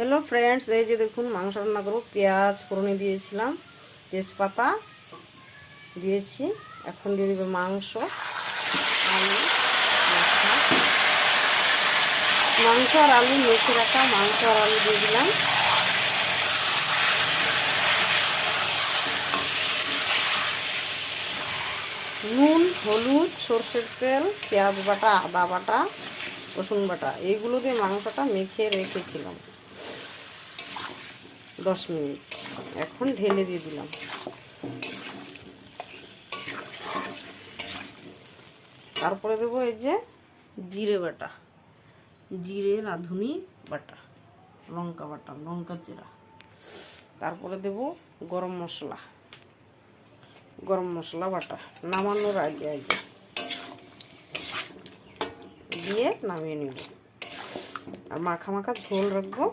Hello friends, এই যে দেখুন মাংস রান্না করবো। পেঁয়াজ ফোড়নে দিয়েছিলাম, তেজপাতা দিয়েছি। এখন দিয়ে দেবে মাংস, আলু, মাংস আর আলু মেখে রাখা মাংস আর আলু দিয়ে দিলাম। নুন, হলুদ, সর্ষের তেল, পেঁয়াজ বাটা, আদা বাটা, রসুন বাটা এইগুলো দিয়ে মাংসটা মেখে রেখেছিলাম 10 মিনিট। এখন ঢেলে দিয়ে দিলাম। তারপরে দেবো এই যে জিরে বাটা, জিরে রাঁধুনি বাটা, লঙ্কা বাটা, লঙ্কা জিরা। তারপরে দেব গরম মশলা বাটা নামানোর আগে দিয়ে নামিয়ে নেব। আর মাখা মাখা ঝোল রাখবো